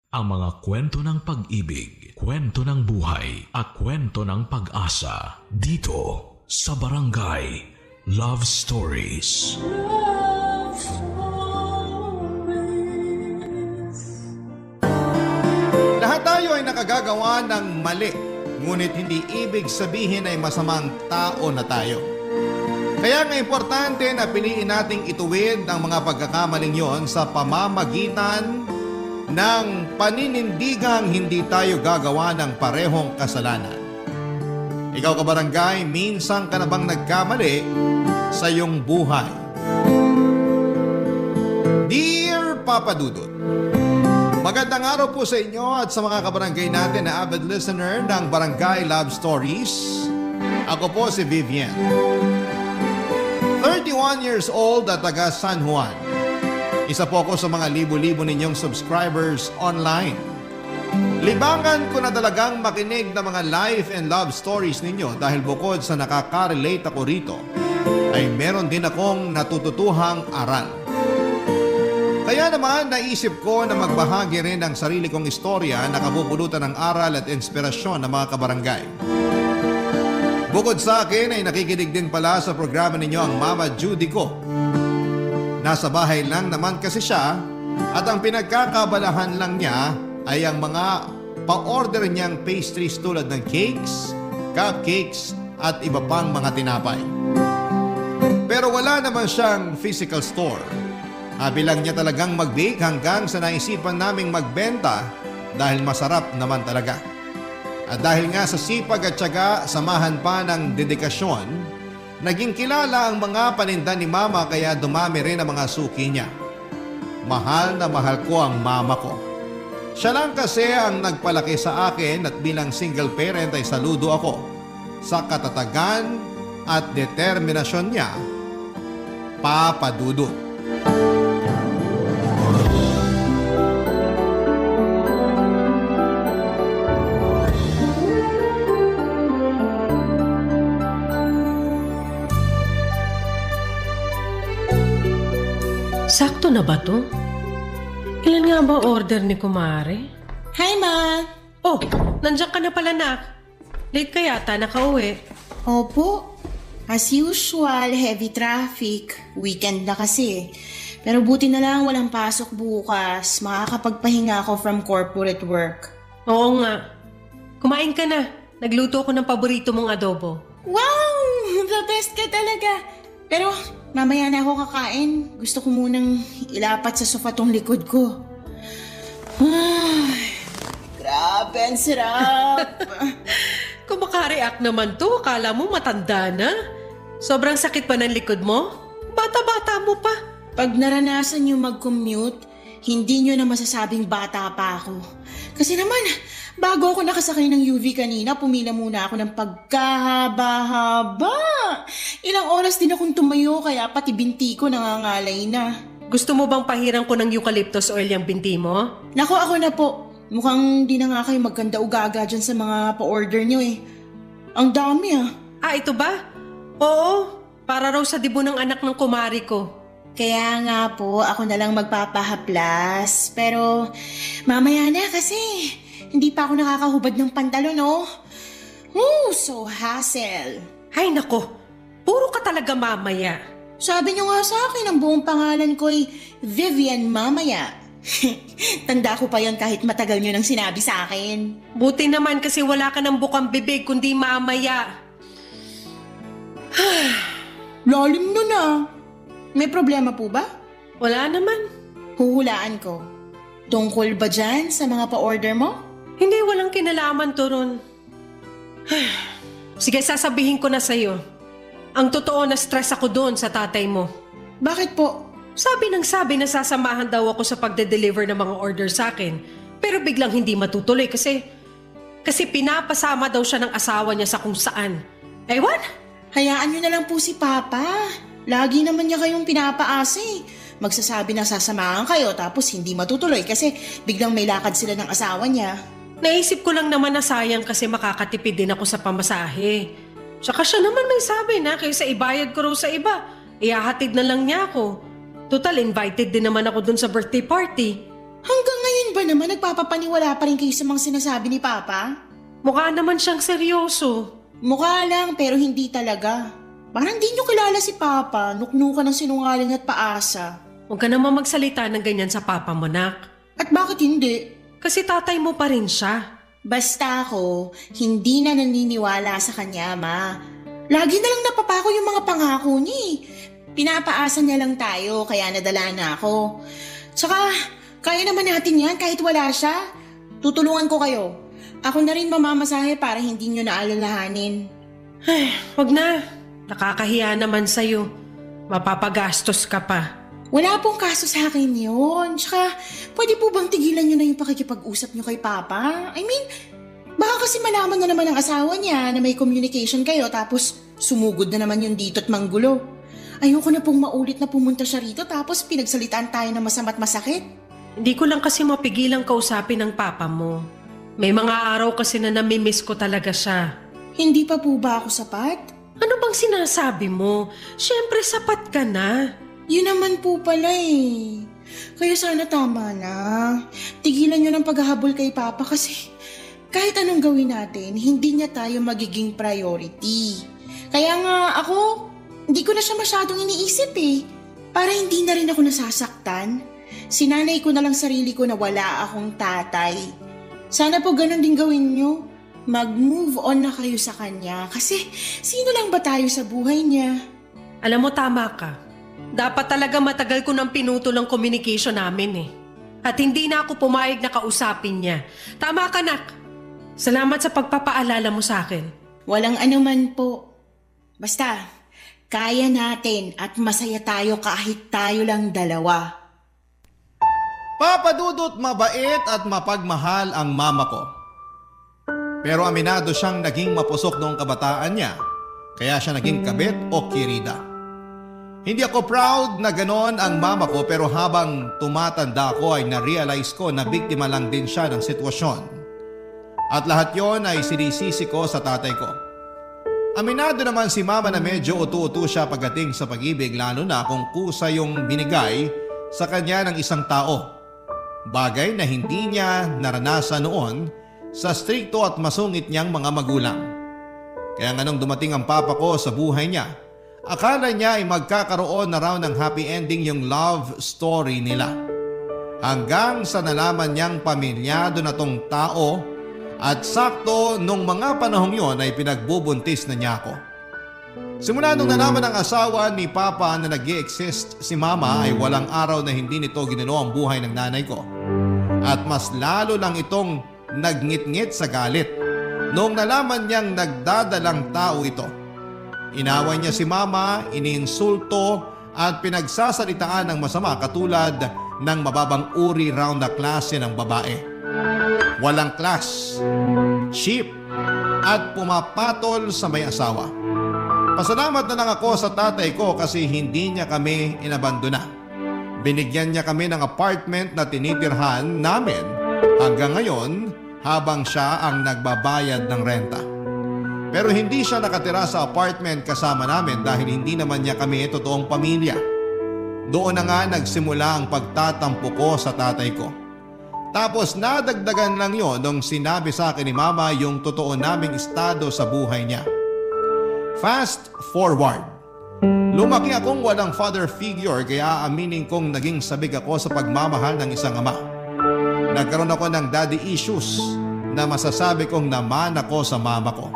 Ang mga kwento ng pag-ibig, kwento ng buhay, at kwento ng pag-asa dito sa Barangay Love Stories. Love Stories. Lahat tayo ay nakagagawa ng mali, ngunit hindi ibig sabihin ay masamang tao na tayo. Kaya nga importante na piliin nating ituwid ang mga pagkakamaling yon sa pamamagitan ng paninindigang hindi tayo gagawa ng parehong kasalanan. Ikaw kabarangay, minsan ka na bang nagkamali sa iyong buhay? Dear Papa Dudut, magandang araw po sa inyo at sa mga kabarangay natin na avid listener ng Barangay Love Stories. Ako po si Vivian, 31 years old at taga San Juan. Isa po ako sa mga libo-libo ninyong subscribers online. Libangan ko na talagang makinig ng mga life and love stories ninyo dahil bukod sa nakaka-relate ako rito, ay meron din akong natututuhang aral. Kaya naman naisip ko na magbahagi rin ng sarili kong istorya na kabubulutan ng aral at inspirasyon ng mga kabarangay. Bukod sa akin ay nakikinig din pala sa programa ninyo ang Mama Judy ko. Nasa bahay lang naman kasi siya at ang pinagkakabalahan lang niya ay ang mga pa-order niyang pastries tulad ng cakes, cupcakes at iba pang mga tinapay. Pero wala naman siyang physical store. Habi lang niya talagang mag-bake hanggang sa naisipan naming magbenta dahil masarap naman talaga. At dahil nga sa sipag at tiyaga, samahan pa ng dedikasyon, naging kilala ang mga paninda ni Mama kaya dumami rin ang mga suki niya. Mahal na mahal ko ang mama ko. Siya lang kasi ang nagpalaki sa akin at bilang single parent ay saludo ako sa katatagan at determinasyon niya, Papa Dudut. Sakto na ba to? Ilan nga ba order ni Kumare? Hi, Ma! Oh, nandiyan ka na pala, nak. Late ka yata, nakauwi. Opo. As usual, heavy traffic. Weekend na kasi. Pero buti na lang walang pasok bukas. Makakapagpahinga ako from corporate work. Oo nga. Kumain ka na. Nagluto ko ng paborito mong adobo. Wow! The best ka talaga! Pero mamaya na ako kakain. Gusto ko munang ilapat sa sofa tong likod ko. Ay, grabe, ang sarap! Kung makareact naman to, akala mo matanda na. Sobrang sakit pa ng likod mo? Bata-bata mo pa. Pag naranasan nyo mag-commute, hindi nyo na masasabing bata pa ako. Kasi naman, bago ako nakasakay ng UV kanina, pumila muna ako ng pagkahaba-haba. Ilang oras din akong tumayo kaya pati binti ko nangangalay na. Gusto mo bang pahiran ko ng eucalyptus oil yung binti mo? Nako, ako na po. Mukhang di na nga kayo magkanda ugaga dyan sa mga pa-order nyo eh. Ang dami ah. Ah, ito ba? Oo, para raw sa dibo ng anak ng kumari ko. Kaya nga po, ako na lang magpapahaplas. Pero mamaya na kasi hindi pa ako nakakahubad ng pantalon, oh. So hassle. Ay nako, puro ka talaga mamaya. Sabi niyo nga sa akin, ang buong pangalan ko ay Vivian Mamaya. Tanda ko pa yon kahit matagal niyo nang sinabi sa akin. Buti naman kasi wala ka ng bukang bibig kundi mamaya. Lalim nun ah. May problema po ba? Wala naman. Huhulaan ko. Tungkol ba dyan sa mga pa-order mo? Hindi, walang kinalaman to ron. Sige, sasabihin ko na sa'yo. Ang totoo na stress ako doon sa tatay mo. Bakit po? Sabi na sasamahan daw ako sa pagde-deliver ng mga order sa akin. Pero biglang hindi matutuloy kasi pinapasama daw siya ng asawa niya sa kung saan. Ewan? Hayaan niyo na lang po si Papa. Lagi naman niya kayong pinapaasa eh. Magsasabi na sasamahan kayo tapos hindi matutuloy kasi biglang may lakad sila ng asawa niya. Naisip ko lang naman na sayang kasi makakatipid din ako sa pamasahe. Tsaka siya naman may sabi na kaysa ibayad ko raw sa iba, ihahatid na lang niya ako. Total, invited din naman ako dun sa birthday party. Hanggang ngayon Ngayon ba naman nagpapapaniwala pa rin kayo sa mga sinasabi ni Papa? Mukha naman siyang seryoso. Mukha lang pero hindi talaga. Parang di nyo kilala si Papa, nuknukan ng sinungaling at paasa. Huwag ka naman magsalita ng ganyan sa papa mo, nak. At bakit hindi? Kasi tatay mo pa rin siya. Basta ako, hindi na naniniwala sa kanya, Ma. Lagi na lang napapako yung mga pangako niya eh. Pinapaasa niya lang tayo, kaya nadala na ako. Tsaka, kaya naman natin yan kahit wala siya. Tutulungan ko kayo. Ako na rin mamamasahe para hindi nyo naalalahanin. Ay, wag na. Nakakahiya naman sa'yo. Mapapagastos ka pa. Wala pong kaso sa akin yun. Tsaka, pwede po bang tigilan nyo na yung pakikipag-usap nyo kay Papa? I mean, baka kasi malaman na naman ng asawa niya na may communication kayo tapos sumugod na naman yung dito at manggulo. Ayoko na pong maulit na pumunta siya rito tapos pinagsalitaan tayo ng masama't masakit. Hindi ko lang kasi mapigilang kausapin ng papa mo. May mga araw kasi na namimiss ko talaga siya. Hindi pa po ba ako sapat? Ano bang sinasabi mo? Siyempre sapat ka na. Yun naman po pala eh. Kaya sana tama na. Tigilan nyo ng paghahabol kay Papa kasi kahit anong gawin natin, hindi niya tayo magiging priority. Kaya nga ako, hindi ko na siya masyadong iniisip eh. Para hindi na rin ako nasasaktan. Sinanay ko na lang sarili ko na wala akong tatay. Sana po ganun din gawin nyo. Mag-move on na kayo sa kanya kasi sino lang ba tayo sa buhay niya? Alam mo, tama ka. Dapat talaga matagal ko nang pinutol ang communication namin eh. At hindi na ako pumayag na kausapin niya. Tama ka, nak. Salamat sa pagpapaalala mo sa akin. Walang anuman po. Basta, kaya natin at masaya tayo kahit tayo lang dalawa. Papa Dudut, mabait at mapagmahal ang mama ko. Pero aminado siyang naging mapusok noong kabataan niya, kaya siya naging kabit o kirida. Hindi ako proud na ganon ang mama ko pero habang tumatanda ako ay na-realize ko na biktima lang din siya ng sitwasyon. At lahat yon ay sinisisi ko sa tatay ko. Aminado naman si mama na medyo utu-utu siya pagdating sa pag-ibig lalo na kung kusa yung binigay sa kanya ng isang tao. Bagay na hindi niya naranasan noon sa strikto at masungit niyang mga magulang. Kaya nga nung dumating ang papa ko sa buhay niya, akala niya ay magkakaroon na raw ng happy ending yung love story nila. Hanggang sa nalaman niyang pamilyado na tong tao at sakto nung mga panahong yon ay pinagbubuntis na niya ako. Simula nung nalaman ng asawa ni Papa na nag-i-exist si Mama ay walang araw na hindi nito ginano ang buhay ng nanay ko. At mas lalo lang itong nagngit-ngit sa galit noong nalaman niyang nagdadalang tao ito. Inaway niya si Mama, iniinsulto at pinagsasalitaan ng masama katulad ng mababang uri raw na klase ng babae. Walang class, cheap at pumapatol sa may asawa. Pasalamat na lang ako sa tatay ko kasi hindi niya kami inabandona. Binigyan niya kami ng apartment na tinitirhan namin hanggang ngayon habang siya ang nagbabayad ng renta. Pero hindi siya nakatira sa apartment kasama namin dahil hindi naman niya kami totoong pamilya. Doon na nga nagsimula ang pagtatampo ko sa tatay ko. Tapos nadagdagan lang yon nung sinabi sa akin ni Mama yung totoo naming estado sa buhay niya. Fast forward. Lumaki akong walang father figure kaya aminin kong naging sabik ako sa pagmamahal ng isang ama. Nagkaroon ako ng daddy issues na masasabi kong naman ako sa mama ko.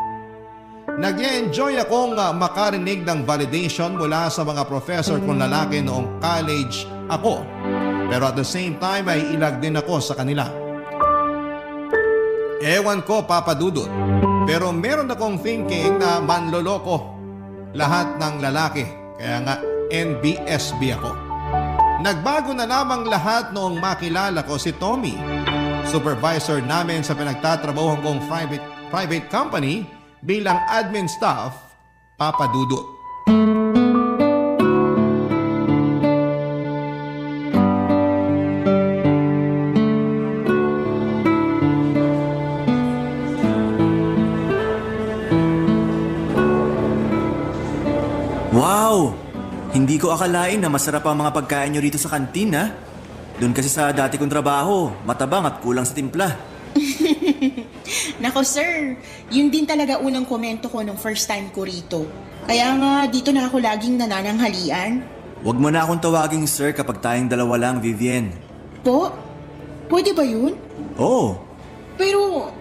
Nag-enjoy akong makarinig ng validation mula sa mga professor kong lalaki noong college ako. Pero at the same time ay ilag din ako sa kanila. Ewan ko, Papa Dudut, pero meron akong thinking na manloloko lahat ng lalaki. Kaya nga NBSB ako. Nagbago na lamang lahat noong makilala ko si Tommy, supervisor namin sa pinagtatrabaho kong private company bilang admin staff, Papa Dudut. Wow! Hindi ko akalain na masarap ang mga pagkain nyo rito sa kantin, ha? Doon kasi sa dati kong trabaho, matabang at kulang sa timpla. Nako sir, yun din talaga unang komento ko nung first time ko rito. Kaya nga dito na ako laging nanananghalian. Huwag mo na akong tawaging sir kapag tayong dalawa lang, Vivian. Po? Pwede ba yun? Oo, Pero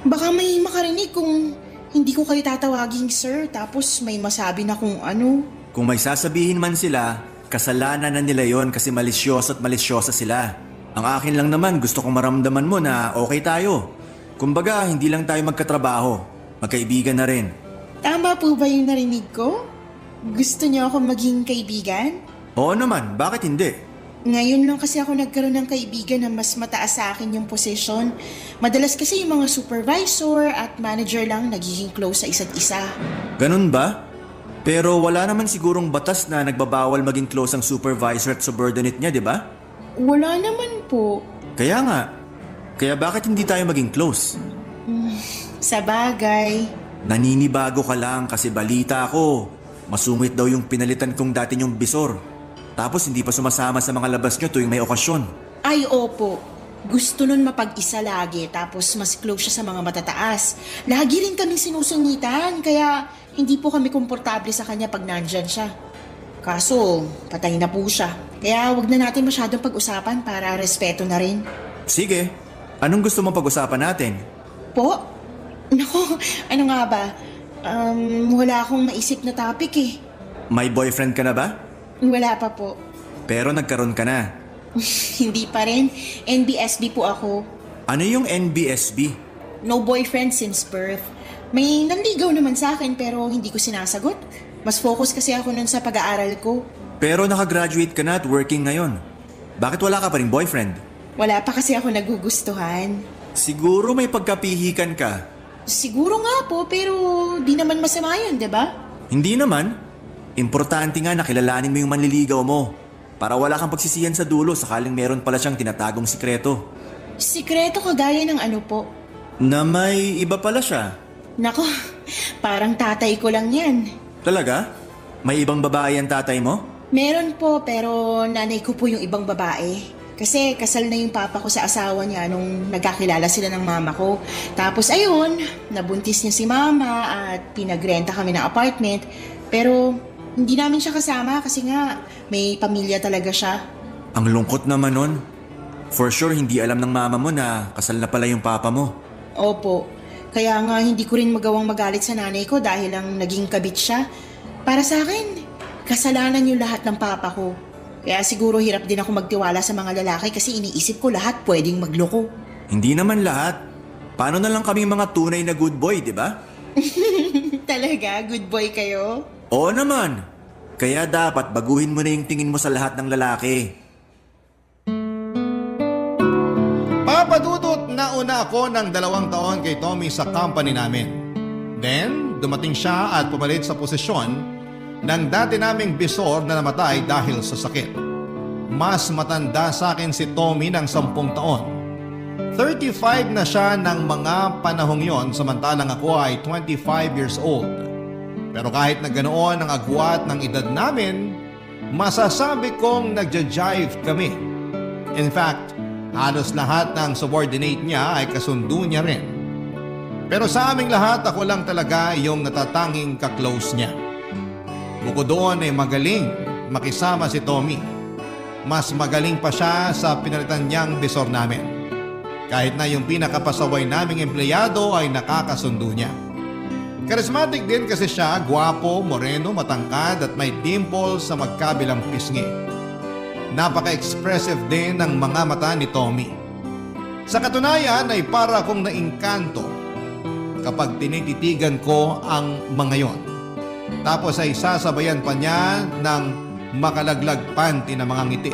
baka may makarinig kung hindi ko kayo tatawaging sir tapos may masabi na kung ano. kung may sasabihin man sila, kasalanan na nila yon kasi malisyoso at malisyosa sila. Ang akin lang naman, gusto kong maramdaman mo na okay tayo. Kumbaga, hindi lang tayo magkatrabaho, magkaibigan na rin. Tama po ba yung narinig ko? Gusto niyo ako maging kaibigan? Oo naman, bakit hindi? Ngayon lang kasi ako nagkaroon ng kaibigan na mas mataas sa akin yung posisyon. Madalas kasi yung mga supervisor at manager lang nagiging close sa isa't isa. Ganun ba? Pero wala naman sigurong batas na nagbabawal maging close ang supervisor at subordinate niya, di ba? Wala naman po. Kaya nga. Kaya bakit hindi tayo maging close? Sa bagay. Naninibago ka lang kasi balita ko. Masungit daw yung pinalitan kong dati yung bisor. Tapos hindi pa sumasama sa mga labas nyo tuwing may okasyon. Ay opo. Gusto nun mapag-isa lagi tapos mas close siya sa mga matataas. Lagi rin kaming sinusungitan kaya hindi po kami komportable sa kanya pag nandyan siya. Kaso patay na po siya. Kaya wag na natin masyadong pag-usapan para respeto na rin. Sige, anong gusto mong pag-usapan natin? Po? Naku, ano nga ba? Wala akong maisip na topic eh. May boyfriend ka na ba? Wala pa po. Pero nagkaroon ka na. Hindi pa rin. NBSB po ako. Ano yung NBSB? No boyfriend since birth. May nanligaw naman sa akin pero hindi ko sinasagot. Mas focus kasi ako nun sa pag-aaral ko. Pero nakagraduate ka na at working ngayon. Bakit wala ka pa rin boyfriend? Wala pa kasi ako nagugustuhan. Siguro may pagkapihikan ka. Siguro nga po pero di naman masama yun, di ba? Hindi naman. Importante nga na kilalanin mo yung manliligaw mo. Para wala kang pagsisiyan sa dulo sakaling meron pala siyang tinatagong sikreto. Sikreto kagaya ng ano po. Na may iba pala siya. Nako, parang tatay ko lang yan. Talaga? May ibang babae ang tatay mo? Meron po pero nanay ko po yung ibang babae. Kasi kasal na yung papa ko sa asawa niya nung nagkakilala sila ng mama ko. Tapos ayun, nabuntis niya si mama at pinagrenta kami ng apartment. Pero hindi namin siya kasama kasi nga may pamilya talaga siya. Ang lungkot naman nun. For sure hindi alam ng mama mo na kasal na pala yung papa mo. Opo, kaya nga hindi ko rin magawang magalit sa nanay ko dahil lang naging kabit siya. Para sa akin, kasalanan yung lahat ng papa ko. Kaya siguro hirap din ako magtiwala sa mga lalaki kasi iniisip ko lahat pwedeng magloko. Hindi naman lahat. Paano na lang kami mga tunay na good boy, di ba? Talaga? Good boy kayo? Oo naman. Kaya dapat baguhin mo na yung tingin mo sa lahat ng lalaki. Papadudot na una ako ng 2 taon kay Tommy sa company namin. Then, dumating siya at pumalit sa posisyon ng dati naming bisor na namatay dahil sa sakit. Mas matanda sa akin si Tommy ng 10 taon. 35 na siya ng mga panahong yon samantalang ako ay 25 years old. Pero kahit na ganoon ang agwat ng edad namin, masasabi kong nagja-jive kami. In fact, halos lahat ng subordinate niya ay kasundo niya rin. Pero sa aming lahat, ako lang talaga yung natatanging ka-close niya. Bukod doon ay magaling makisama si Tommy. Mas magaling pa siya sa pinalitan niyang bisor namin. Kahit na yung pinakapasaway naming empleyado ay nakakasundo niya. Charismatic din kasi siya, gwapo, moreno, matangkad at may dimple sa magkabilang pisngi. Napaka-expressive din ng mga mata ni Tommy. Sa katunayan ay para akong naingkanto kapag tinititigan ko ang mga yon. Tapos ay sasabayan pa niya ng makalaglag panty na mga ngiti.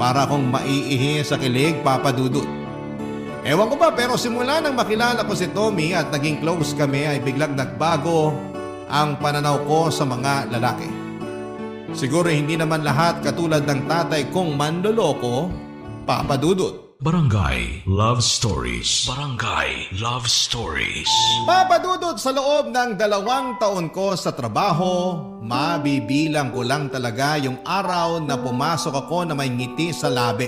Para akong maiihi sa kilig, papadudot. Ewan ko ba pero simula nang makilala ko si Tommy at naging close kami ay biglang nagbago ang pananaw ko sa mga lalaki. Siguro hindi naman lahat katulad ng tatay kong manloloko, papadudot. Barangay Love Stories. Barangay Love Stories. Papadudot sa loob ng 2 taon ko sa trabaho, mabibilang ko lang talaga yung araw na pumasok ako na may ngiti sa labi.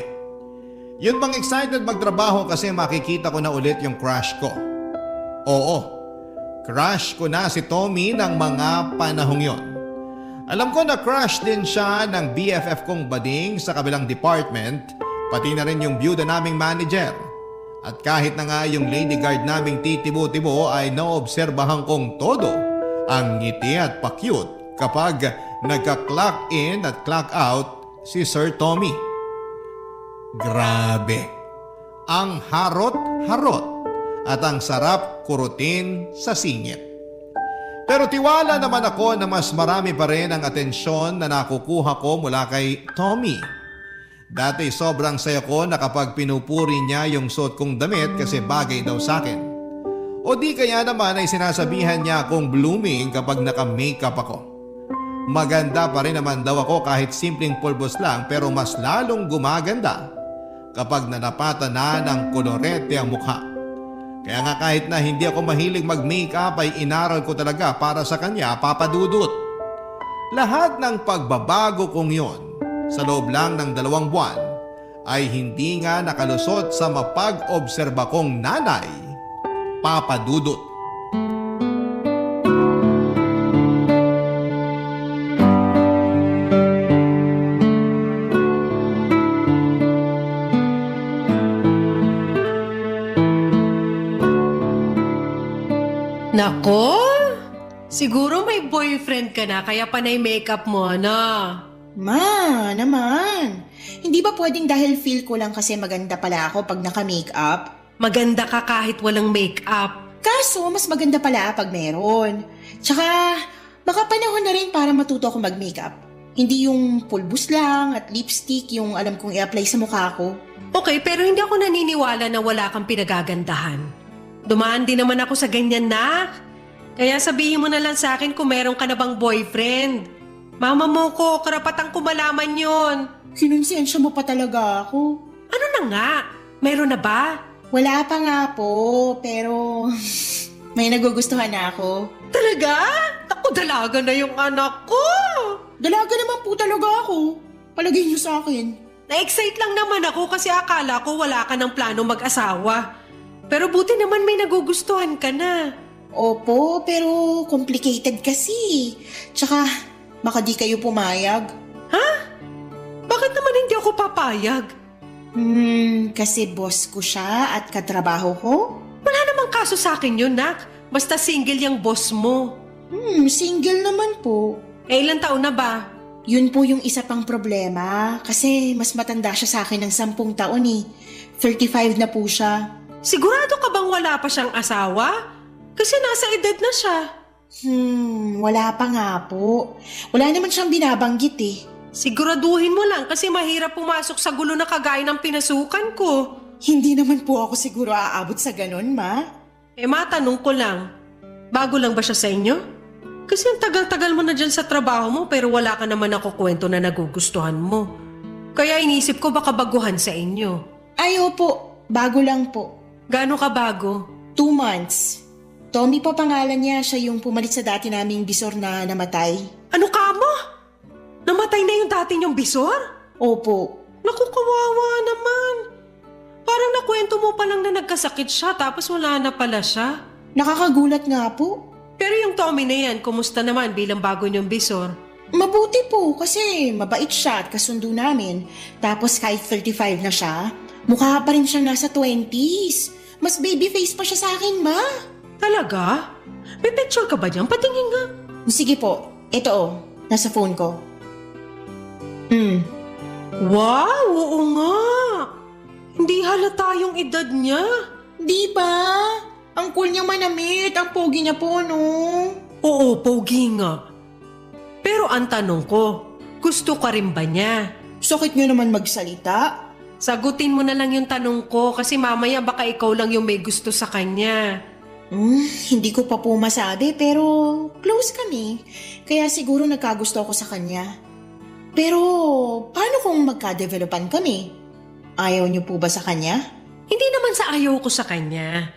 Yun bang excited magtrabaho kasi makikita ko na ulit yung crush ko? Oo, crush ko na si Tommy ng mga panahong yon. Alam ko na crush din siya ng BFF kong bading sa kabilang department, pati na rin yung byuda naming manager. At kahit na nga yung lady guard naming titibo-tibo ay naobserbahan kong todo ang ngiti at pa-cute kapag nagka-clock in at clock out si Sir Tommy. Grabe, ang harot-harot at ang sarap kurutin sa singit. Pero tiwala naman ako na mas marami pa rin ang atensyon na nakukuha ko mula kay Tommy. Dati sobrang saya ko na kapag pinupuri niya yung suot kong damit kasi bagay daw sa akin. O di kaya naman ay sinasabihan niya akong blooming kapag naka-makeup ako. Maganda pa rin naman daw ako kahit simpleng pulbos lang pero mas lalong gumaganda kapag nanapatan na ng kolorete ang mukha. Kaya nga kahit na hindi ako mahilig mag-makeup ay inaral ko talaga para sa kanya, Papa Dudut. Lahat ng pagbabago kong yon sa loob lang ng 2 buwan ay hindi nga nakalusot sa mapag-obserba kong nanay, Papa Dudut. Nako, siguro may boyfriend ka na kaya panay makeup mo, ano? Ma, naman. Hindi ba pwedeng dahil feel ko lang kasi maganda pala ako pag naka-makeup? Maganda ka kahit walang makeup. Kaso, mas maganda pala pag meron. Tsaka, baka panahon na rin para matuto ako mag-makeup. Hindi yung pulbus lang at lipstick yung alam kong i-apply sa mukha ko. Okay, pero hindi ako naniniwala na wala kang pinagagandahan. Dumaan din naman ako sa ganyan, nak. Kaya sabihin mo na lang sa akin kung meron ka na bang boyfriend. Mama mo ko, karapatang ko malaman yun. Kinonsensya mo pa talaga ako. Ano na nga? Meron na ba? Wala pa nga po, pero may nagugustuhan na ako. Talaga? Ako, dalaga na yung anak ko. Dalaga naman po talaga ako. Palagay niyo sa akin. Na-excite lang naman ako kasi akala ko wala ka ng plano mag-asawa. Pero buti naman may nagugustuhan ka na. Opo, pero complicated kasi. Tsaka, baka di kayo pumayag. Ha? Bakit naman hindi ako papayag? Kasi boss ko siya at katrabaho ko. Wala namang kaso sa akin yun, nak. Basta single yung boss mo. Single naman po. Eh, ilang taon na ba? Yun po yung isa pang problema. Kasi mas matanda siya sa akin ng 10 taon eh. 35 na po siya. Sigurado ka bang wala pa siyang asawa? Kasi nasa edad na siya. Wala pa nga po. Wala naman siyang binabanggit eh. Siguraduhin mo lang kasi mahirap pumasok sa gulo na kagaya ng pinasukan ko. Hindi naman po ako siguro aabot sa ganun, ma. Eh, matanong ko lang. Bago lang ba siya sa inyo? Kasi ang tagal-tagal mo na dyan sa trabaho mo pero wala ka naman ako kwento na nagugustuhan mo. Kaya inisip ko baka baguhan sa inyo. Ay, opo. Bago lang po. Gaano ka bago? 2 months. Tommy po pangalan niya. Siya yung pumalit sa dati naming bisor na namatay. Ano ka mo? Namatay na yung dati niyong bisor? Opo. Naku, kawawa naman. Parang nakwento mo pa lang na nagkasakit siya tapos wala na pala siya. Nakakagulat nga po. Pero yung Tommy na yan, kumusta naman bilang bago niyong bisor? Mabuti po kasi mabait siya at kasundo namin. Tapos kahit 35 na siya, mukha pa rin siyang nasa 20s. Mas baby face pa siya sa akin, ma. Talaga? May picture ka ba dyan? Patingin nga. Sige po. Ito nasa phone ko. Wow, oo nga. Hindi halata yung edad niya. Di ba? Ang cool niya manamit. Ang pogi niya po, no? Oo, pogi nga. Pero ang tanong ko, gusto ka rin ba niya? Sakit niyo naman magsalita. Sagutin mo na lang yung tanong ko kasi mamaya baka ikaw lang yung may gusto sa kanya. Hindi ko pa po masabi pero close kami. Kaya siguro nagkagusto ako sa kanya. Pero paano kung magka-developan kami? Ayaw niyo po ba sa kanya? Hindi naman sa ayaw ko sa kanya.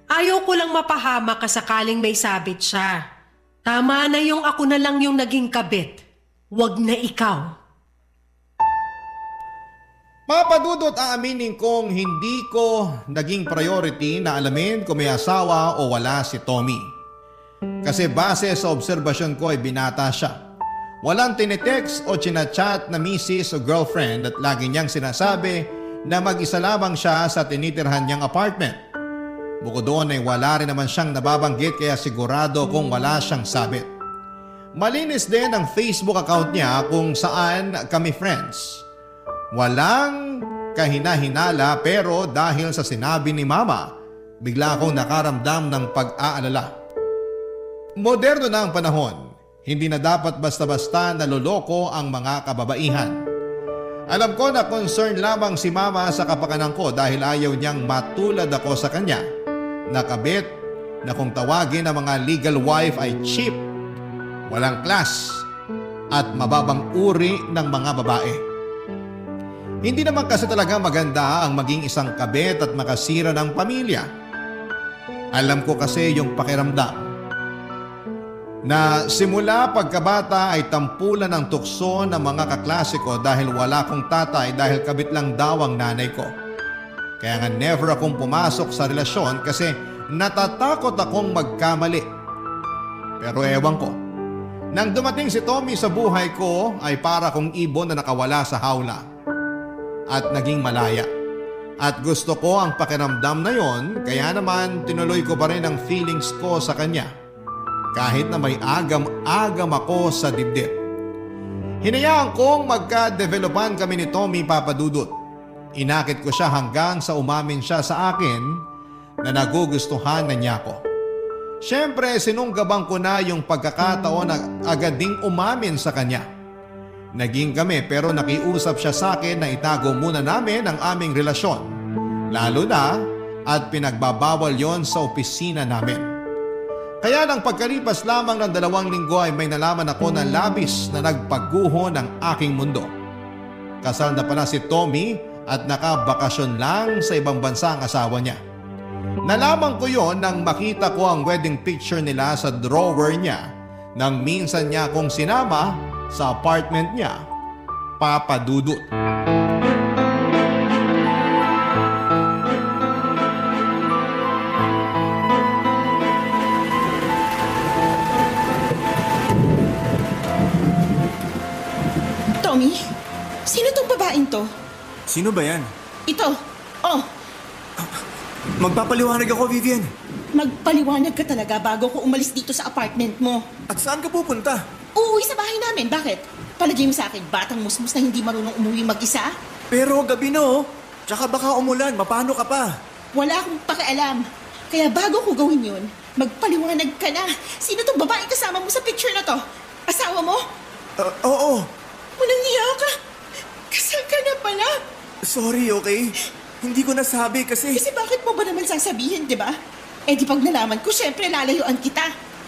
Ayaw ko lang mapahama ka sakaling may sabit siya. Tama na yung ako na lang yung naging kabit. Wag na ikaw. Papadudot ang aminin kong hindi ko naging priority na alamin kung may asawa o wala si Tommy. Kasi base sa obserbasyon ko ay binata siya. Walang tinitext o chinachat na misis o girlfriend at lagi niyang sinasabi na mag-isa lamang siya sa tinitirhan niyang apartment. Bukod doon ay wala rin naman siyang nababanggit kaya sigurado kung wala siyang sabit. Malinis din ang Facebook account niya kung saan kami friends. Walang kahina-hinala pero dahil sa sinabi ni Mama, bigla akong nakaramdam ng pag-aalala. Moderno na ang panahon, hindi na dapat basta-basta naloloko ang mga kababaihan. Alam ko na concern lamang si Mama sa kapakanan ko dahil ayaw niyang matulad ako sa kanya. Nakabit na kung tawagin ang mga legal wife ay cheap, walang class at mababang uri ng mga babae. Hindi naman kasi talaga maganda ang maging isang kabit at makasira ng pamilya. Alam ko kasi yung pakiramdam na simula pagkabata ay tampulan ng tukso ng mga kaklase ko dahil wala kong tatay dahil kabit lang daw ang nanay ko. Kaya nga never akong pumasok sa relasyon kasi natatakot akong magkamali. Pero ewan ko, nang dumating si Tommy sa buhay ko ay para kong ibon na nakawala sa hawla. At naging malaya. At gusto ko ang pakiramdam na yon, kaya naman tinuloy ko pa rin ang feelings ko sa kanya. Kahit na may agam-agam ako sa dibdib. Hinayaan kong magka-developan kami ni Tommy, Papadudot. Inakit ko siya hanggang sa umamin siya sa akin na nagugustuhan na niya ako. Siyempre sinunggabang ko na yung pagkakataon na agad ding umamin sa kanya. Naging kami pero nakiusap siya sa akin na itago muna namin ang aming relasyon. Lalo na at pinagbabawal yon sa opisina namin. Kaya nang pagkalipas lamang ng 2 linggo ay may nalaman ako na labis na nagpaguho ng aking mundo. Kasal na pala si Tommy at nakabakasyon lang sa ibang bansa ang asawa niya. Nalaman ko yon nang makita ko ang wedding picture nila sa drawer niya nang minsan niya akong sinama sa apartment niya, Papadudot. Tommy, sino tong babaeng to? Sino ba yan? Ito. Oh, Magpapaliwanag ako, Vivian. magpaliwanag ka talaga bago ko umalis dito sa apartment mo. At saan ka pupunta? Uuwi sa bahay namin. Bakit? Palagay mo sa akin, batang musmus na hindi marunong umuwi mag-isa? Pero gabi na oh. Tsaka baka umulan, mapano ka pa? Wala akong pakialam. Kaya bago ko gawin yun, magpaliwanag ka na. Sino tong babaeng kasama mo sa picture na to? Asawa mo? Oo. Walang niya ka. Kasal ka na pala. Sorry, okay? Hindi ko nasabi kasi... Kasi bakit mo ba naman sasabihin, di ba? Eh di pag nalaman ko, syempre lalayuan kita.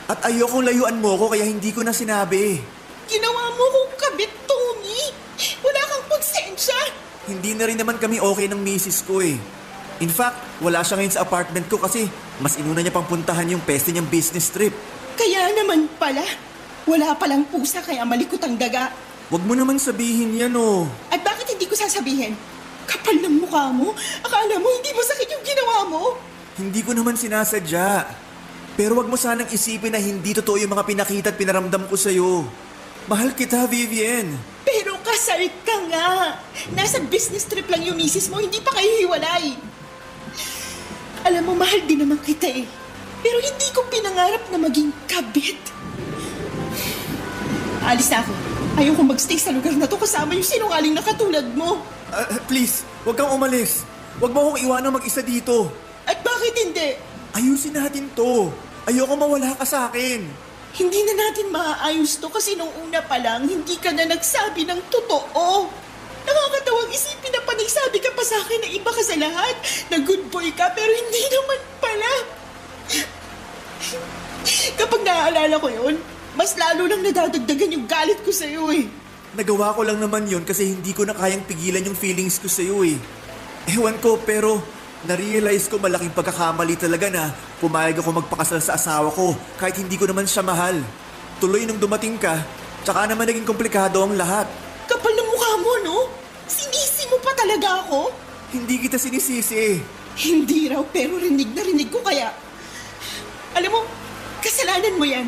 At ayokong layuan mo ko kaya hindi ko na sinabi. Ginawa mo kong kabit, Tommy. Wala kang konsensya. Hindi na rin naman kami okay ng misis ko eh. In fact, wala siya ngayon sa apartment ko kasi mas inuna niya pang puntahan yung peste niyang business trip. Kaya naman pala, wala palang pusa kaya malikot ang daga. Huwag mo naman sabihin yan oh. At bakit hindi ko sasabihin? Kapal ng mukha mo. Akala mo hindi masakit yung ginawa mo. Hindi ko naman sinasadya. Pero wag mo sanang isipin na hindi totoo yung mga pinakita at pinaramdam ko sa'yo. Mahal kita, Vivian. Pero kasal ka nga. Nasa business trip lang yung misis mo, hindi pa kayo hiwalay. Alam mo, mahal din naman kita eh. Pero hindi ko pinangarap na maging kabit. Alis na ako. Ayoko magstay sa lugar na to kasama yung sinungaling na katulad mo. Please, wag kang umalis. Wag mo akong iwanang mag-isa dito. At bakit hindi? Ayusin natin to. Ayoko mawala ka sa akin. Hindi na natin maaayos to kasi nung una pa lang, hindi ka na nagsabi ng totoo. Nakakatawang isipin na panagsabi ka pa sa akin na iba ka sa lahat, na good boy ka, pero hindi naman pala. Kapag naaalala ko yun, mas lalo lang nadadagdagan yung galit ko sa'yo eh. Nagawa ko lang naman yun kasi hindi ko na kayang pigilan yung feelings ko sa'yo eh. Ewan ko pero na-realize ko malaking pagkakamali talaga na pumayag ako magpakasal sa asawa ko kahit hindi ko naman siya mahal. Tuloy nung dumating ka, tsaka naman naging komplikado ang lahat. Kapal na mukha mo, no? Sinisi mo pa talaga talaga ako? Hindi kita sinisisi. Hindi raw, pero rinig na rinig ko kaya. Alam mo, kasalanan mo yan.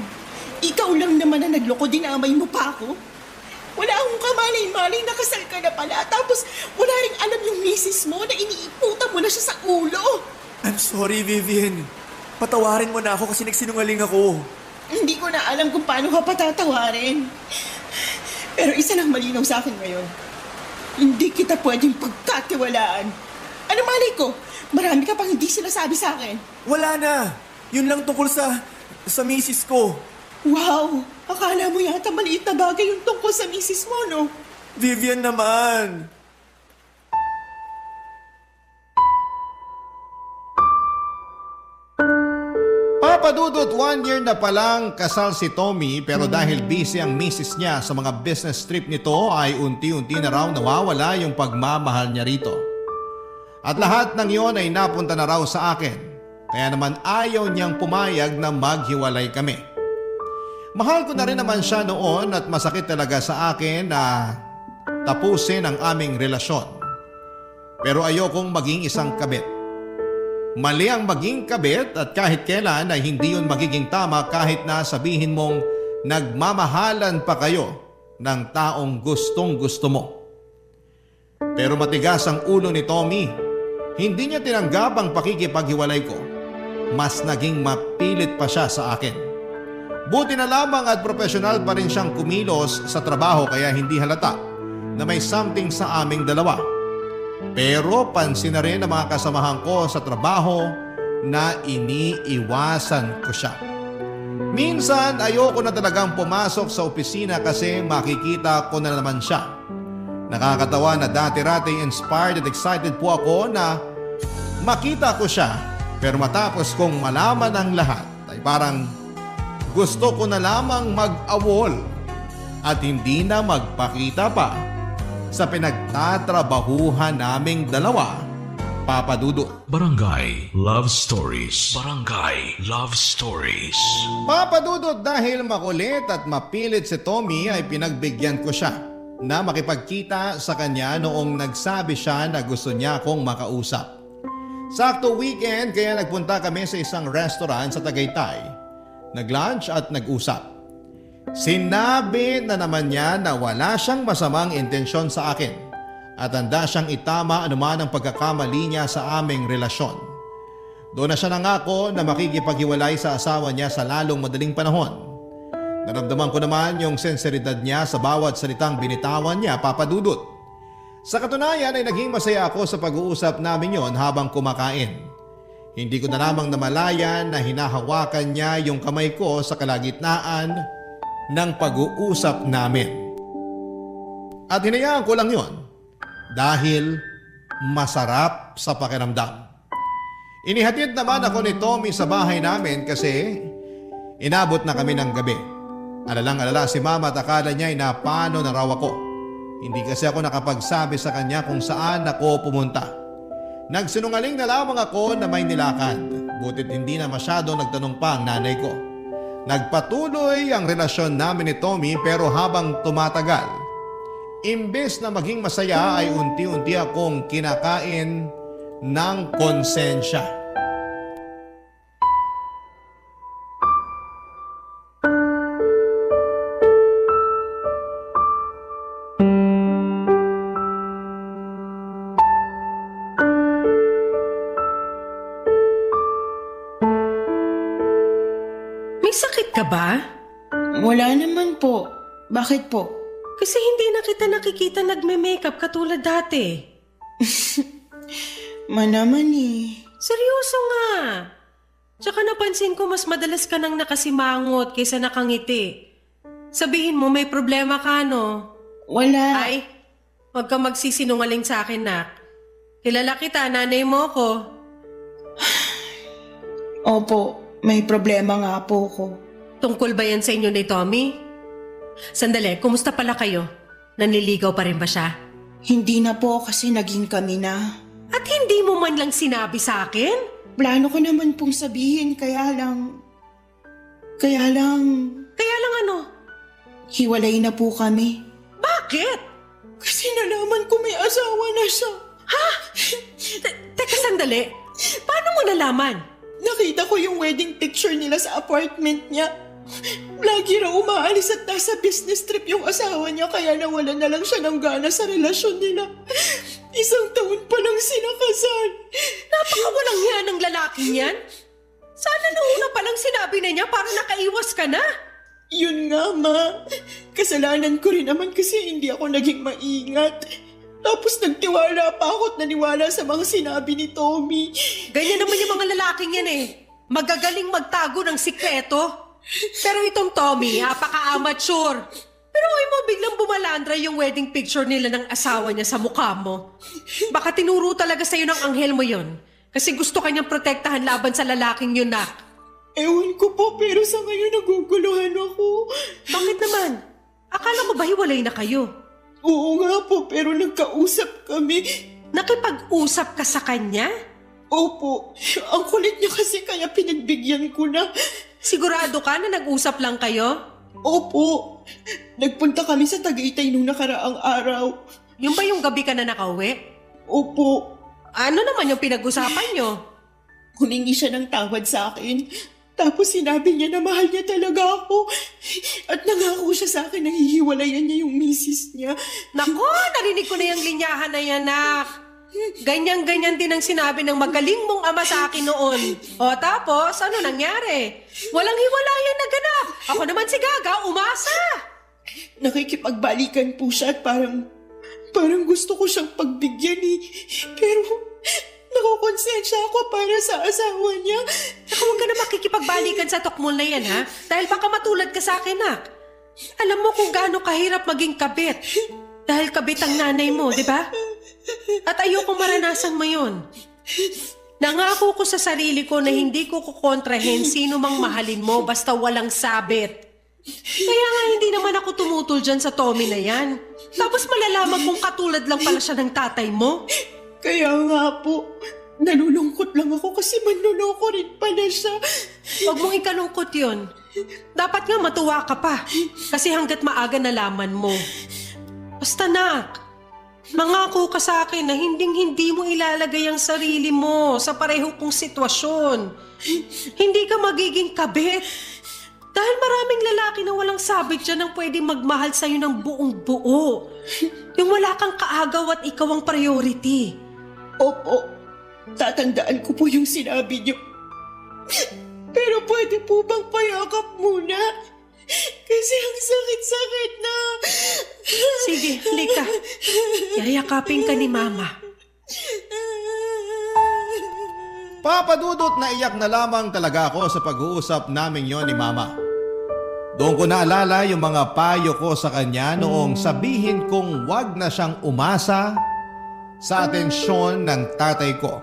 Ikaw lang naman na nagloko, dinamay mo pa ako. Wala akong kamalay-malay na kasal ka na pala. Tapos wala rin alam yung misis mo na iniiputan mo na siya sa ulo. I'm sorry, Vivian. Patawarin mo na ako kasi nagsinungaling ako. Hindi ko na alam kung paano ka patatawarin. Pero isa lang malinaw sa akin ngayon. Hindi kita pwedeng pagkatiwalaan. Ano malay ko? Marami ka pang hindi sinasabi sa akin. Wala na. Yun lang tungkol sa misis ko. Wow! Akala mo yata maliit na bagay yung tungkol sa misis mo, no? Vivian naman. Papadudot, 1 year na palang kasal si Tommy pero dahil busy ang misis niya sa mga business trip nito ay unti-unti na raw nawawala yung pagmamahal niya rito. At lahat ng yon ay napunta na raw sa akin. Kaya naman ayaw niyang pumayag na maghiwalay kami. Mahal ko na rin naman siya noon at masakit talaga sa akin na tapusin ang aming relasyon. Pero ayokong maging isang kabit. Mali ang maging kabit at kahit kailan ay hindi yun magiging tama kahit na sabihin mong nagmamahalan pa kayo ng taong gustong gusto mo. Pero matigas ang ulo ni Tommy. Hindi niya tinanggap ang pakikipaghiwalay ko. Mas naging mapilit pa siya sa akin. Buti na lamang at profesional pa rin siyang kumilos sa trabaho kaya hindi halata na may something sa aming dalawa. Pero pansin na rin ng mga kasamahan ko sa trabaho na iniiwasan ko siya. Minsan ayoko na talagang pumasok sa opisina kasi makikita ko na naman siya. Nakakatawa na dati-rati inspired at excited po ako na makita ko siya pero matapos kong malaman ang lahat ay parang gusto ko na lamang mag-awol at hindi na magpakita pa sa pinagtatrabahuhan naming dalawa, Papa Dudut. Barangay Love Stories. Barangay Love Stories. Papa Dudut, dahil makulit at mapilit si Tommy ay pinagbigyan ko siya na makipagkita sa kanya noong nagsabi siya na gusto niya akong makausap. Sakto weekend kaya nagpunta kami sa isang restaurant sa Tagaytay. Nag-lunch at nag-usap. Sinabi na naman niya na wala siyang masamang intensyon sa akin at handa siyang itama anuman ang pagkakamali niya sa aming relasyon. Doon na siya nangako na makikipaghiwalay sa asawa niya sa lalong madaling panahon. Naramdaman ko naman yung sinseridad niya sa bawat salitang binitawan niya, Papa Dudut. Sa katunayan ay naging masaya ako sa pag-uusap namin yon habang kumakain. Hindi ko na lamang namalayan na hinahawakan niya yung kamay ko sa kalagitnaan ng pag-uusap namin. At hinayaan ko lang yon dahil masarap sa pakiramdam. Inihatid naman ako ni Tommy sa bahay namin kasi inabot na kami ng gabi. Alalang-alala si Mama at akala niya ay napano na raw ako. Hindi kasi ako nakapagsabi sa kanya kung saan ako pumunta. Nagsinungaling na lamang ako na may nilakad. Butit hindi na masyado nagtanong pa ang nanay ko. Nagpatuloy ang relasyon namin ni Tommy pero habang tumatagal, imbes na maging masaya ay unti-unti akong kinakain ng konsensya. May sakit ka ba? Wala naman po. Bakit po? Kasi hindi na kita nakikita nagme-makeup katulad dati. Manaman eh. Seryoso nga. Tsaka napansin ko mas madalas ka nang nakasimangot kaysa nakangiti. Sabihin mo may problema ka, no? Wala. Ay, huwag ka magsisinungaling sa akin, nak. Kilala kita, nanay mo ko. Opo, may problema nga po ko. Tungkol ba yan sa inyo ni Tommy? Sandali, kumusta pala kayo? Nanliligaw pa rin ba siya? Hindi na po kasi naging kami na. At hindi mo man lang sinabi sa akin? Plano ko naman pong sabihin kaya lang Kaya lang ano? hiwalay na po kami. Bakit? Kasi nalaman ko may asawa na siya. Teka sandali. Paano mo nalaman? Nakita ko yung wedding picture nila sa apartment niya. Lagi raw umaalis at nasa business trip yung asawa niya kaya nawalan na lang siya ng gana sa relasyon nila. 1 taon pa lang sinakasal. Napakawalang hiya ng lalaking yan. Sana noong una pa lang sinabi na niya para nakaiwas ka na. Yun nga, Ma. Kasalanan ko rin naman kasi hindi ako naging maingat. Tapos nagtiwala pa ako at naniwala sa mga sinabi ni Tommy. Ganyan naman yung mga lalaking yan eh. Magagaling magtago ng sikreto. Pero itong Tommy, apaka-amateur. Pero ay mo biglang bumalandra yung wedding picture nila ng asawa niya sa mukha mo. Baka tinuro talaga sa'yo ng anghel mo yun. Kasi gusto kanyang protektahan laban sa lalaking yun, Nak. Ewan ko po pero sa ngayon naguguluhan ako. Bakit naman? Akala ko ba hiwalay na kayo? Oo nga po pero nagkausap kami. Nakipag-usap ka sa kanya? Opo, ang kulit niya kasi kaya pinagbigyan ko na. Sigurado ka na nag-usap lang kayo? Opo, nagpunta kami sa Tagaytay nung nakaraang araw. Yung ba yung gabi ka na nakauwi? Opo, Ano naman yung pinag-usapan nyo? humingi siya ng tawad sa akin. Tapos sinabi niya na mahal niya talaga ako. At nangako siya sa akin na hihiwalayan niya yung misis niya. Nako, narinig ko na yung linyahan na yan, Nak. Ganyan-ganyan din ang sinabi ng magaling mong ama sa akin noon. O tapos, ano nangyari? Walang hiwalayan na ganap. Ako naman si Gaga, umasa. Nakikipagbalikan po siya at parang gusto ko siyang pagbigyan eh. Pero nakukonsensya ako para sa asawa niya. Saka huwag ka na makikipagbalikan sa tokmol na yan, ha? Dahil baka matulad ka sa akin, Nak. Alam mo kung gaano kahirap maging kabit. Dahil kabit ang nanay mo, di ba? At ayoko maranasan mo yun. Nangako ko sa sarili ko na hindi ko kukontrahin sino mang mahalin mo basta walang sabit. Kaya nga hindi naman ako tumutol dyan sa Tommy na yan. Tapos malalaman kung katulad lang pala siya ng tatay mo. Kaya nga po, nalulungkot lang ako kasi manluloko rin pala siya. Huwag mong ikalungkot yun. Dapat nga matuwa ka pa. Kasi hanggat maaga nalaman mo. Basta, Nak, mangako ka sa akin na hindi mo ilalagay ang sarili mo sa pareho kong sitwasyon. Hindi ka magiging kabit. Dahil maraming lalaki na walang sabit dyan ang pwedeng magmahal sa'yo ng buong buo. Yung wala kang kaagaw at ikaw ang priority. Opo, tatandaan ko po yung sinabi niyo. Pero pwede po bang payakap muna? Kasi ang sakit-sakit na. Sige, halika. Yayakapin ka ni Mama. Papadudot na iyak na lamang talaga ako sa pag-uusap namin yon ni Mama. Doon ko naalala yung mga payo ko sa kanya noong sabihin kong wag na siyang umasa sa atensyon ng tatay ko.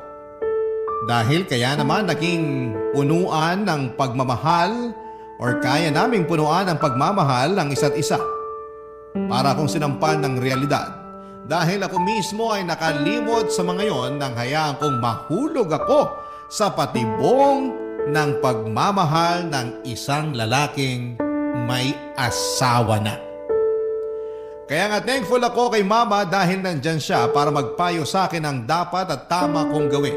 Dahil kaya naman naging punuan ng pagmamahal or kaya naming punuan ng pagmamahal ng isa't isa. Para akong sinampan ng realidad. Dahil ako mismo ay nakalimot sa mga yon nang hayaan kong mahulog ako sa patibong ng pagmamahal ng isang lalaking may asawa na. Kaya nga thankful ako kay Mama dahil nandyan siya para magpayo sa akin ang dapat at tama kong gawin.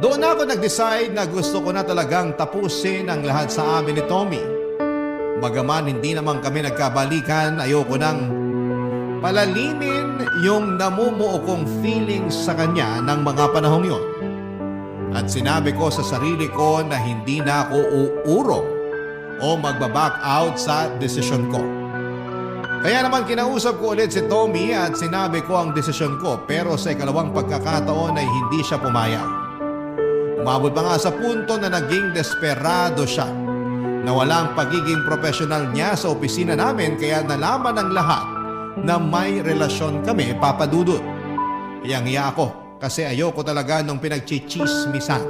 Doon ako nag-decide na gusto ko na talagang tapusin ang lahat sa amin ni Tommy. Bagaman hindi naman kami nagkabalikan, ayoko nang palalimin yung namumuo kong feelings sa kanya ng mga panahong yon. At sinabi ko sa sarili ko na hindi na ako uurong o magbaback out sa desisyon ko. Kaya naman kinausap ko ulit si Tommy at sinabi ko ang desisyon ko pero sa ikalawang pagkakataon ay hindi siya pumayag. Umabot pa nga sa punto na naging desperado siya na walang pagiging profesional niya sa opisina namin kaya nalaman ng lahat na may relasyon kami, Papadudot. Iyang-iya ako kasi ayoko talaga nung pinagchichismisan.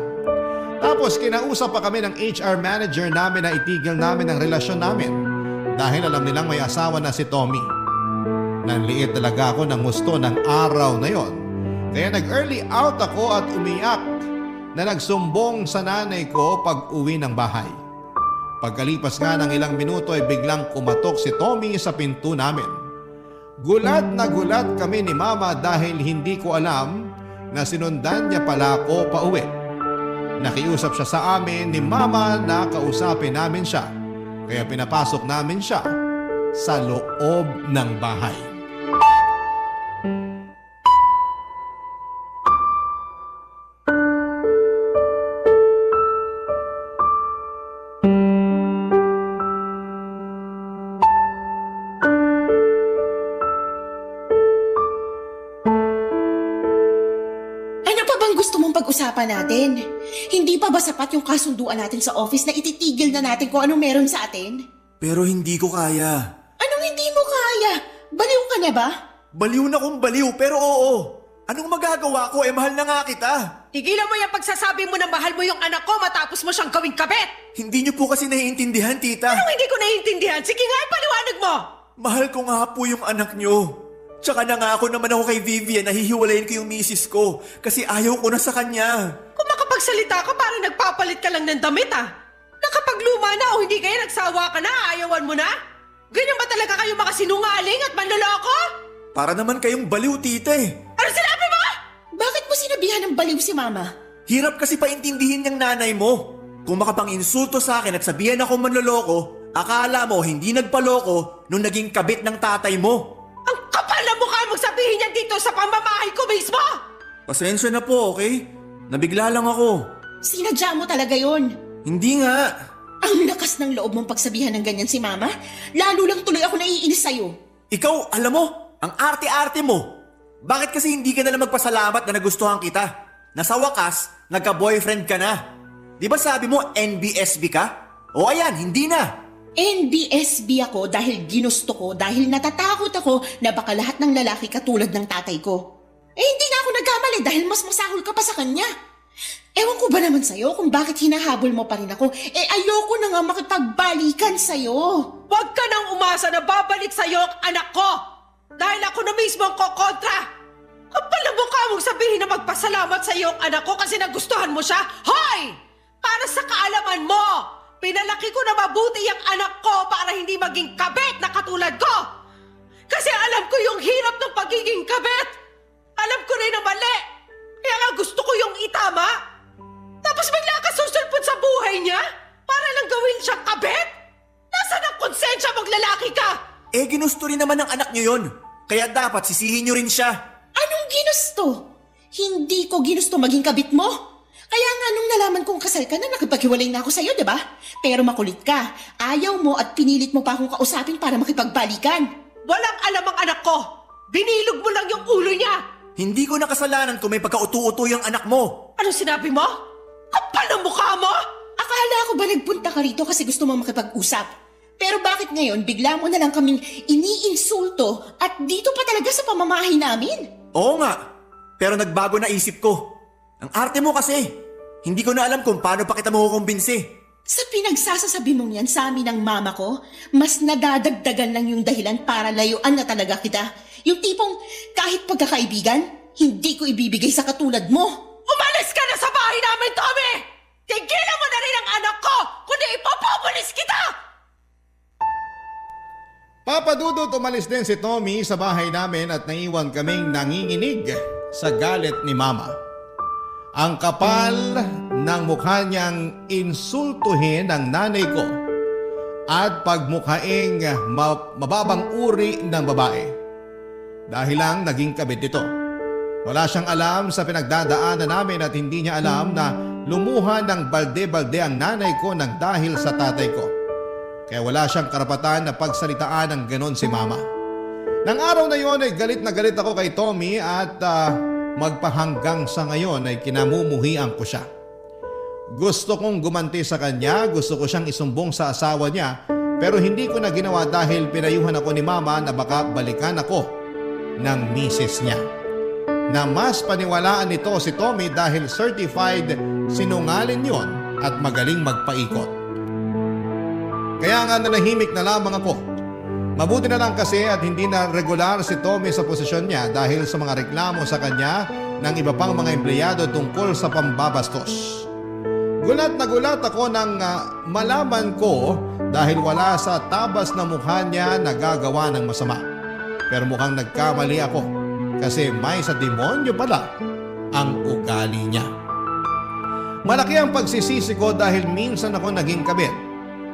Tapos kinausap pa kami ng HR manager namin na itigil namin ang relasyon namin dahil alam nilang may asawa na si Tommy. Nanliit talaga ako ng gusto ng araw na yon. Kaya nag-early out ako at umiyak na nagsumbong sa nanay ko pag uwi ng bahay. Pagkalipas nga ng ilang minuto ay biglang kumatok si Tommy sa pinto namin. Gulat na gulat kami ni Mama dahil hindi ko alam na sinundan niya pala ako pauwi. Nakiusap siya sa amin ni Mama na kausapin namin siya, kaya pinapasok namin siya sa loob ng bahay. Ano pa bang gusto mong pag-usapan natin? Hindi pa ba sapat yung kasunduan natin sa office na ititigil na natin kung anong meron sa atin? Pero hindi ko kaya. Anong hindi mo kaya? Baliw ka na ba? Baliw na kung baliw, pero oo. Anong magagawa ko? Mahal na nga kita. Tigilan mo yung pagsasabi mo na mahal mo yung anak ko matapos mo siyang gawing kabit! Hindi niyo po kasi naiintindihan, tita. Anong hindi ko naiintindihan? Sige nga, ipaliwanag mo! Mahal ko nga po yung anak niyo. Tsaka nangako naman ako kay Vivian na hihiwalayin ko yung misis ko kasi ayaw ko na sa kanya. Kung makapagsalita ka, parang nagpapalit ka lang ng damit Nakapagluma na o hindi kaya nagsawa ka na, ayawan mo na? Ganyan ba talaga kayo mga sinungaling at manloloko? Para naman kayong baliw, tita Ano sinabi mo? Bakit mo sinabihan ng baliw si Mama? Hirap kasi paintindihin ng nanay mo. Kung makapang-insulto sa akin at sabihan ako manloloko, akala mo hindi nagpaloko nung naging kabit ng tatay mo. Ang kapal na mukha mong sabihin yan dito sa pamamahay ko mismo! Pasensya na po, okay? Nabigla lang ako. Sinadya mo talaga yon. Hindi nga. Ang lakas ng loob mong pagsabihan ng ganyan si Mama. Lalo lang tuloy ako naiinis sa'yo. Ikaw, alam mo, ang arte-arte mo. Bakit kasi hindi ka na lang magpasalamat na nagustuhan kita? Na sa wakas, nagka-boyfriend ka na. Di ba sabi mo NBSB ka? O ayan, hindi na. NBSB ako dahil ginusto ko, dahil natatakot ako na baka lahat ng lalaki katulad ng tatay ko. Hindi na ako nagkamali dahil mas masahol ka pa sa kanya. Ewan ko ba naman sa'yo kung bakit hinahabol mo pa rin ako? Ayoko na nga makipagbalikan sa'yo. Huwag ka nang umasa na babalik sa'yo ang anak ko! Dahil ako na mismo ang kokontra! Kapal na mukha mong sabihin na magpasalamat sa'yo ang anak ko kasi nagustuhan mo siya? Hoy! Para sa kaalaman mo! Pinalaki ko na mabuti ang anak ko para hindi maging kabit na katulad ko! Kasi alam ko yung hirap ng pagiging kabit! Alam ko rin na mali! Kaya nga gusto ko yung itama! Tapos bigla ka susulpot sa buhay niya? Para lang gawin siyang kabit? Nasaan ang konsensya mong lalaki ka? Ginusto rin naman ng anak niyo yun. Kaya dapat sisihin niyo rin siya. Anong ginusto? Hindi ko ginusto maging kabit mo. Kaya nga nung nalaman kong kasal ka na nakipaghiwalay na ako sa'yo, diba? Pero makulit ka. Ayaw mo at pinilit mo pa akong kausapin para makipagbalikan. Walang alam ang anak ko! Binilog mo lang yung ulo niya! Hindi ko nakasalanan kung may pagka-utu-utu yung anak mo. Anong sinabi mo? Kapal ang mukha mo! Akala ko ba nagpunta ka rito kasi gusto mo makipag-usap? Pero bakit ngayon bigla mo na lang kaming iniinsulto at dito pa talaga sa pamamahay namin? Oo nga. Pero nagbago na isip ko. Ang arte mo kasi. Hindi ko na alam kung paano pa kita makukumbinsi. Sa pinagsasasabi mong yan sa amin ng mama ko, mas nadadagdagan lang yung dahilan para layuan na talaga kita. Yung tipong kahit pagkakaibigan, hindi ko ibibigay sa katulad mo. Umalis ka na sa bahay namin, Tommy! Tigilan mo na rin ang anak ko, kundi ipapapulis kita! Papa Dudut, umalis din si Tommy sa bahay namin at naiwan kaming nanginginig sa galit ni Mama. Ang kapal ng mukha niyang insultuhin ang nanay ko at pagmukhaing mababang uri ng babae. Dahil lang naging kabit ito. Wala siyang alam sa pinagdadaanan namin at hindi niya alam na lumuha ng balde-balde ang nanay ko nang dahil sa tatay ko. Kaya wala siyang karapatan na pagsalitaan ng ganon si Mama. Nang araw na yon ay galit na galit ako kay Tommy at magpahanggang sa ngayon ay kinamumuhian ko siya. Gusto kong gumanti sa kanya, gusto ko siyang isumbong sa asawa niya, pero hindi ko na ginawa dahil pinayuhan ako ni Mama na baka balikan ako ng misis niya. Na mas paniwalaan nito si Tommy dahil certified sinungaling yon at magaling magpaikot. Kaya nga nanahimik na lamang ako. Mabuti na lang kasi at hindi na regular si Tommy sa posisyon niya dahil sa mga reklamo sa kanya ng iba pang mga empleyado tungkol sa pambabastos. Gulat na gulat ako nang malaman ko dahil wala sa tabas na mukha niya nagagawa ng masama. Pero mukhang nagkamali ako kasi may sa demonyo pala ang ugali niya. Malaki ang pagsisisi ko dahil minsan ako naging kabit.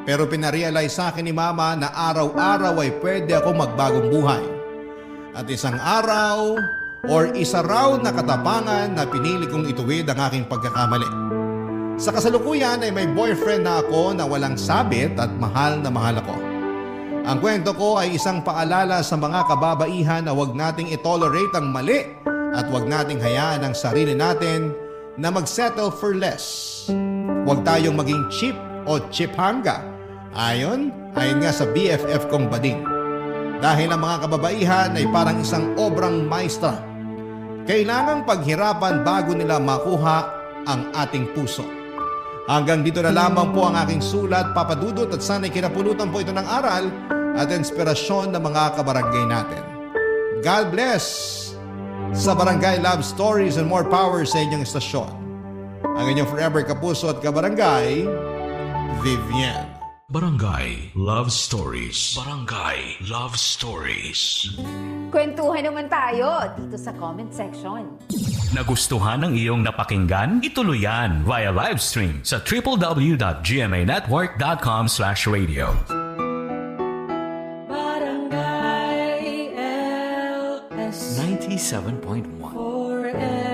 Pero pinarealize sa akin ni Mama na araw-araw ay pwede ako magbagong buhay. At isang araw or isa raw na katapangan na pinili kong ituwid ang aking pagkakamali. Sa kasalukuyan ay may boyfriend na ako na walang sabit at mahal na mahal ako. Ang kwento ko ay isang paalala sa mga kababaihan na huwag nating itolerate ang mali at huwag nating hayaan ang sarili natin na mag-settle for less. Huwag tayong maging cheap o chiphanga. Ayon nga sa BFF kong bading. Dahil ang mga kababaihan ay parang isang obrang maestra. Kailangang paghirapan bago nila makuha ang ating puso. Hanggang dito na lamang po ang aking sulat, Papa Dudut, at sana'y kinapulutan po ito ng aral at inspirasyon ng mga kabarangay natin. God bless! Sa Barangay Love Stories and more power sa inyong estasyon. Ang inyong forever kapuso at kabarangay, Vivian. Barangay Love Stories. Barangay Love Stories. Kwentuhan naman tayo dito sa comment section. Nagustuhan ng iyong napakinggan? Ituloy yan via live stream sa www.gmanetwork.com/radio. Barangay LS 97.1 4